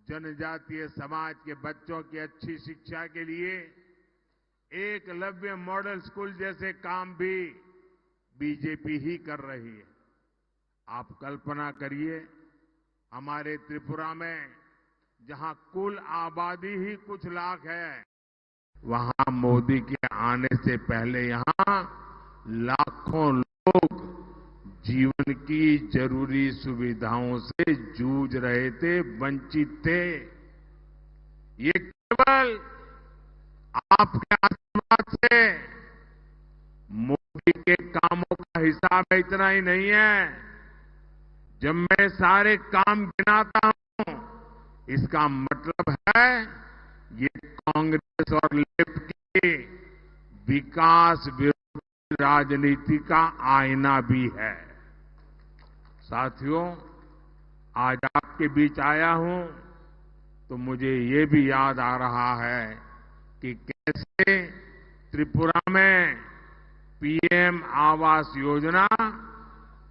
जनजातीय समाज के बच्चों की अच्छी शिक्षा के लिए एकलव्य मॉडल स्कूल जैसे काम भी बीजेपी ही कर रही है। आप कल्पना करिए, हमारे त्रिपुरा में जहां कुल आबादी ही कुछ लाख है, वहां मोदी के आने से पहले यहां लाखों लोग जीवन की जरूरी सुविधाओं से जूझ रहे थे, वंचित थे। ये केवल आपके आशीर्वाद से, मोदी के कामों का हिसाब इतना ही नहीं है। जब मैं सारे काम गिनाता हूं, इसका मतलब है ये कांग्रेस और लेफ्ट की विकास विरोधी राजनीति का आईना भी है। साथियों, आज आपके बीच आया हूं तो मुझे ये भी याद आ रहा है कि कैसे त्रिपुरा में पीएम आवास योजना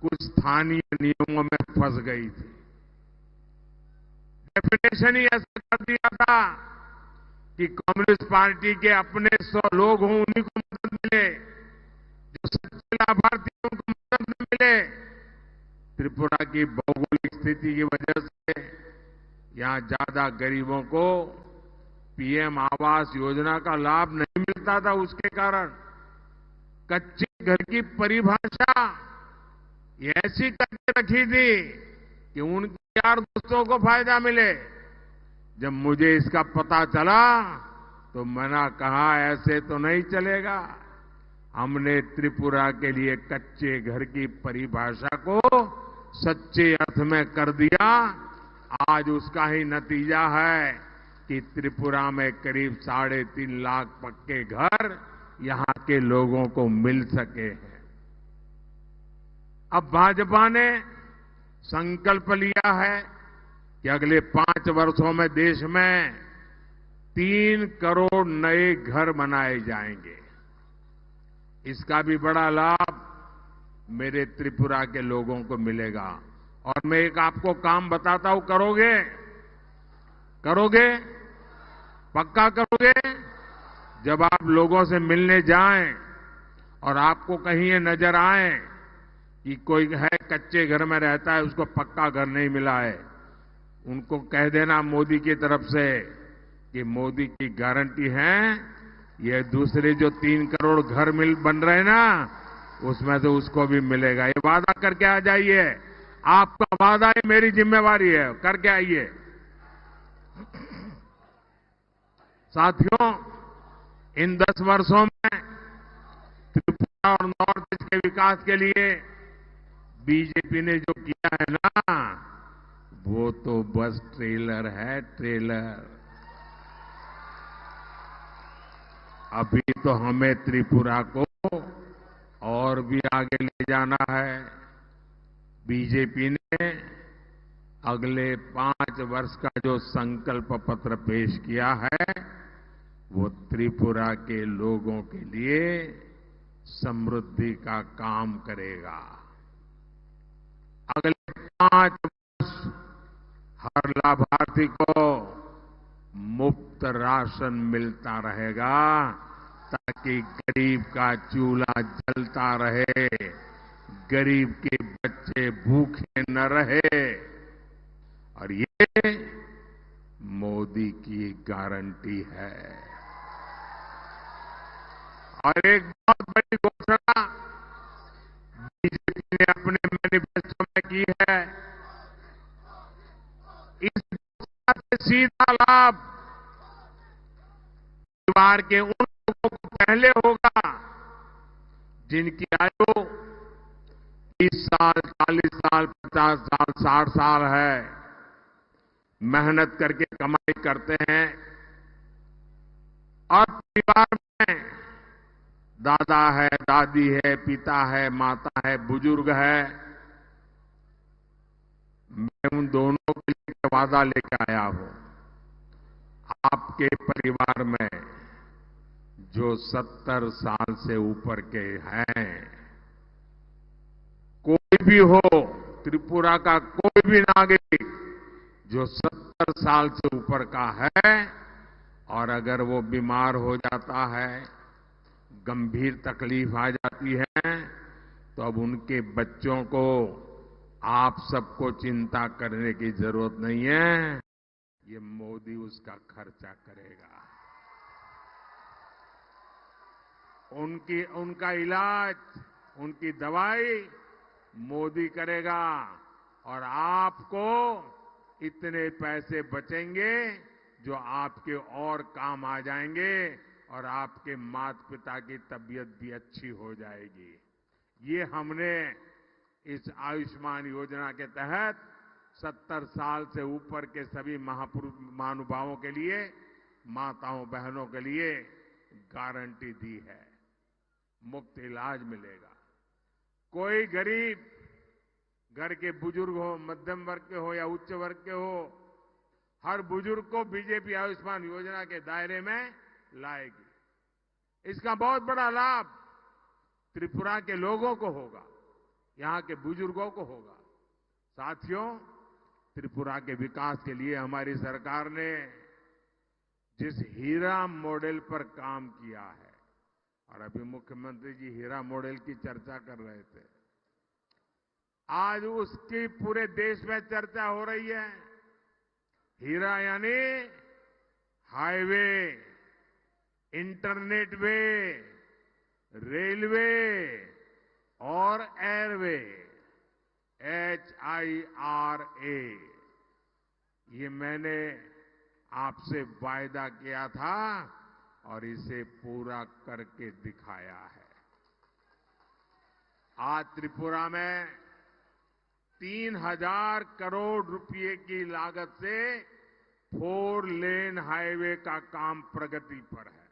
कुछ स्थानीय नियमों में फंस गई थी। डेफिनेशन ही ऐसा कर दिया था कि कम्युनिस्ट पार्टी के अपने 100 लोग हों, उन्हीं को मदद मिले, जो सच्चे लाभार्थी हैं उनको मदद न मिले। त्रिपुरा की भौगोलिक स्थिति की वजह से यहां ज्यादा गरीबों को पीएम आवास योजना का लाभ नहीं मिलता था। उसके कारण कच्चे घर की परिभाषा ये ऐसी करके रखी थी कि उनके यार दोस्तों को फायदा मिले। जब मुझे इसका पता चला तो मैंने कहा, ऐसे तो नहीं चलेगा। हमने त्रिपुरा के लिए कच्चे घर की परिभाषा को सच्चे अर्थ में कर दिया। आज उसका ही नतीजा है कि त्रिपुरा में करीब 3.5 लाख पक्के घर यहां के लोगों को मिल सके हैं। अब भाजपा ने संकल्प लिया है कि अगले 5 वर्षों में देश में 3 करोड़ नए घर बनाए जाएंगे। इसका भी बड़ा लाभ मेरे त्रिपुरा के लोगों को मिलेगा। और मैं एक आपको काम बताता हूं, करोगे? करोगे? पक्का करोगे? जब आप लोगों से मिलने जाएं और आपको कहीं ये नजर आए कि कोई है कच्चे घर में रहता है, उसको पक्का घर नहीं मिला है, उनको कह देना मोदी की तरफ से कि मोदी की गारंटी है, ये दूसरे जो 3 करोड़ घर बन रहे हैं ना, उसमें से उसको भी मिलेगा। ये वादा करके आ जाइए। आपका वादा है, मेरी जिम्मेवारी है, करके आइए। साथियों, इन 10 वर्षों में त्रिपुरा और नॉर्थ ईस्ट के विकास के लिए बीजेपी ने जो किया है ना, वो तो बस ट्रेलर है, ट्रेलर। अभी तो हमें त्रिपुरा को और भी आगे ले जाना है। बीजेपी ने अगले 5 वर्ष का जो संकल्प पत्र पेश किया है, वो त्रिपुरा के लोगों के लिए समृद्धि का काम करेगा। अगले 5 वर्ष हर लाभार्थी को मुफ्त राशन मिलता रहेगा, ताकि गरीब का चूल्हा जलता रहे, गरीब के बच्चे भूखे न रहे। और ये मोदी की गारंटी है। और एक बहुत बड़ी घोषणा बीजेपी ने अपने मैनिफेस्टो में की है। इस घोषणा से सीधा लाभ परिवार के उन लोगों को पहले होगा जिनकी आयु 30 साल, 40 साल, 50 साल, 60 साल है, मेहनत करके कमाई करते हैं और परिवार में दादा है, दादी है, पिता है, माता है, बुजुर्ग है। मैं उन दोनों के लिए वादा लेकर आया हूं। आपके परिवार में जो 70 साल से ऊपर के हैं, कोई भी हो, त्रिपुरा का कोई भी नागरिक जो 70 70 साल से ऊपर का है और अगर वो बीमार हो जाता है, गंभीर तकलीफ आ जाती है, तो अब उनके बच्चों को आप सबको चिंता करने की जरूरत नहीं है, ये मोदी उसका खर्चा करेगा। उनका इलाज, उनकी दवाई मोदी करेगा और आपको इतने पैसे बचेंगे जो आपके और काम आ जाएंगे और आपके माता पिता की तबीयत भी अच्छी हो जाएगी। ये हमने इस आयुष्मान योजना के तहत 70 साल से ऊपर के सभी महानुभावों के लिए, माताओं बहनों के लिए गारंटी दी है। मुफ्त इलाज मिलेगा। कोई गरीब घर के बुजुर्ग हो, मध्यम वर्ग के हो या उच्च वर्ग के हो, हर बुजुर्ग को बीजेपी आयुष्मान योजना के दायरे में लाएगी। इसका बहुत बड़ा लाभ त्रिपुरा के लोगों को होगा, यहां के बुजुर्गों को होगा। साथियों, त्रिपुरा के विकास के लिए हमारी सरकार ने जिस हीरा मॉडल पर काम किया है, और अभी मुख्यमंत्री जी हीरा मॉडल की चर्चा कर रहे थे, आज उसकी पूरे देश में चर्चा हो रही है। हीरा यानी हाईवे, इंटरनेट वे, रेलवे और एयरवे, HIRA। ये मैंने आपसे वायदा किया था और इसे पूरा करके दिखाया है। आज त्रिपुरा में 3000 करोड़ रुपए की लागत से 4 लेन हाईवे का काम प्रगति पर है।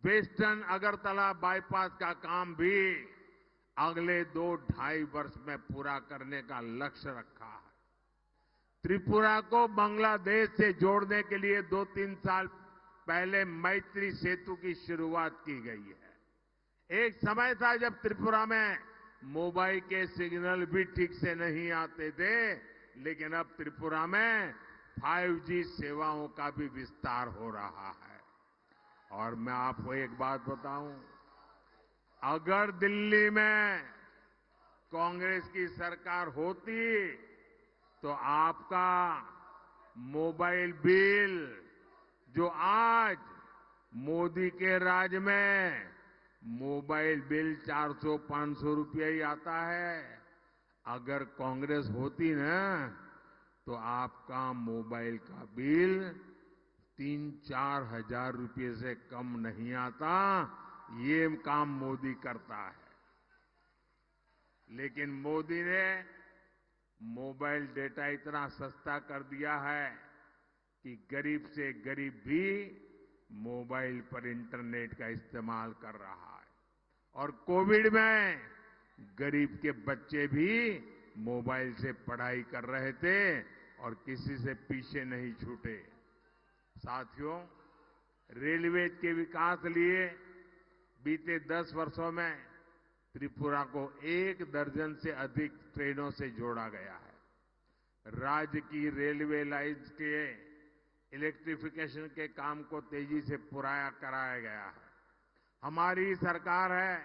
वेस्टर्न अगरतला बाईपास का काम भी अगले 2-2.5 वर्ष में पूरा करने का लक्ष्य रखा है। त्रिपुरा को बांग्लादेश से जोड़ने के लिए 2-3 साल पहले मैत्री सेतु की शुरुआत की गई है। एक समय था जब त्रिपुरा में मोबाइल के सिग्नल भी ठीक से नहीं आते थे, लेकिन अब त्रिपुरा में 5G सेवाओं का भी विस्तार हो रहा है। और मैं आपको एक बात बताऊं, अगर दिल्ली में कांग्रेस की सरकार होती तो आपका मोबाइल बिल, जो आज मोदी के राज में मोबाइल बिल 400-500 रुपया ही आता है, अगर कांग्रेस होती ना तो आपका मोबाइल का बिल 3-4 हजार रुपये से कम नहीं आता। ये काम मोदी करता है। लेकिन मोदी ने मोबाइल डेटा इतना सस्ता कर दिया है कि गरीब से गरीब भी मोबाइल पर इंटरनेट का इस्तेमाल कर रहा है। और कोविड में गरीब के बच्चे भी मोबाइल से पढ़ाई कर रहे थे और किसी से पीछे नहीं छूटे। साथियों, रेलवे के विकास लिए बीते 10 वर्षों में त्रिपुरा को 1 दर्जन से अधिक ट्रेनों से जोड़ा गया है। राज्य की रेलवे लाइन्स के इलेक्ट्रिफिकेशन के काम को तेजी से पूरा कराया गया है। हमारी सरकार है,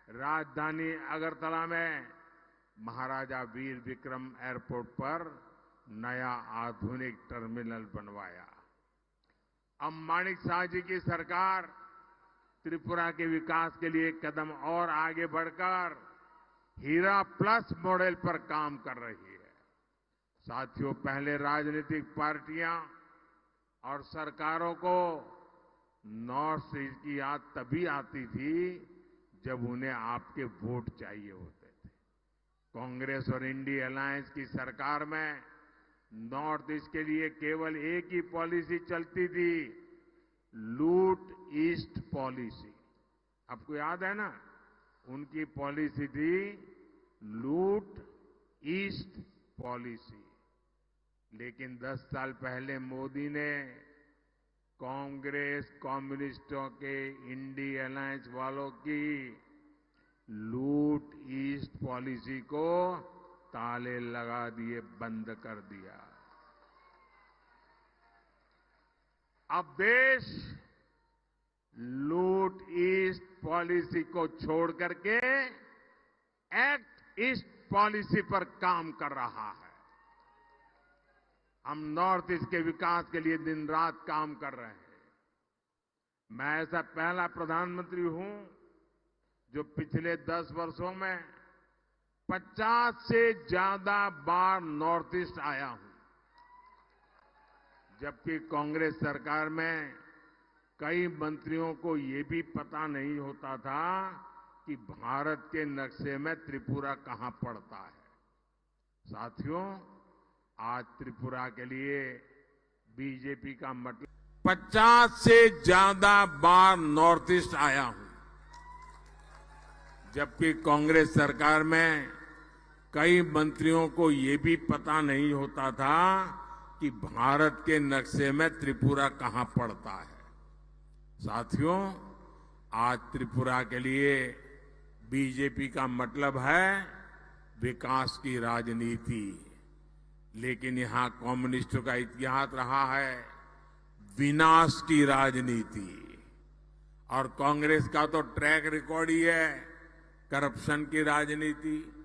राजधानी अगरतला में महाराजा वीर विक्रम एयरपोर्ट पर नया आधुनिक टर्मिनल बनवाया। अब माणिक साह जी की सरकार त्रिपुरा के विकास के लिए एक कदम और आगे बढ़कर हीरा प्लस मॉडल पर काम कर रही है। साथियों, पहले राजनीतिक पार्टियां और सरकारों को नॉर्थ ईस्ट की याद तभी आती थी जब उन्हें आपके वोट चाहिए होते थे। कांग्रेस और इंडिया अलायंस की सरकार में नॉर्थ ईस्ट के लिए केवल एक ही पॉलिसी चलती थी, लूट ईस्ट पॉलिसी। आपको याद है ना, उनकी पॉलिसी थी लूट ईस्ट पॉलिसी। लेकिन 10 साल पहले मोदी ने कांग्रेस, कम्युनिस्टों के, इंडिया अलायंस वालों की लूट ईस्ट पॉलिसी को ताले लगा दिए, बंद कर दिया। अब देश लूट ईस्ट पॉलिसी को छोड़ करके एक्ट ईस्ट पॉलिसी पर काम कर रहा है। हम नॉर्थ ईस्ट के विकास के लिए दिन रात काम कर रहे हैं। मैं ऐसा पहला प्रधानमंत्री हूं जो पिछले 10 वर्षों में 50 से ज्यादा बार नॉर्थ ईस्ट आया हूं, जबकि कांग्रेस सरकार में कई मंत्रियों को ये भी पता नहीं होता था कि भारत के नक्शे में त्रिपुरा कहां पड़ता है। साथियों, आज त्रिपुरा के लिए बीजेपी का मतलब 50 से ज्यादा बार नॉर्थ ईस्ट आया हूं, जबकि कांग्रेस सरकार में कई मंत्रियों को ये भी पता नहीं होता था कि भारत के नक्शे में त्रिपुरा कहां पड़ता है। साथियों, आज त्रिपुरा के लिए बीजेपी का मतलब है विकास की राजनीति, लेकिन यहां कम्युनिस्टों का इतिहास रहा है विनाश की राजनीति। और कांग्रेस का तो ट्रैक रिकॉर्ड ही है करप्शन की राजनीति।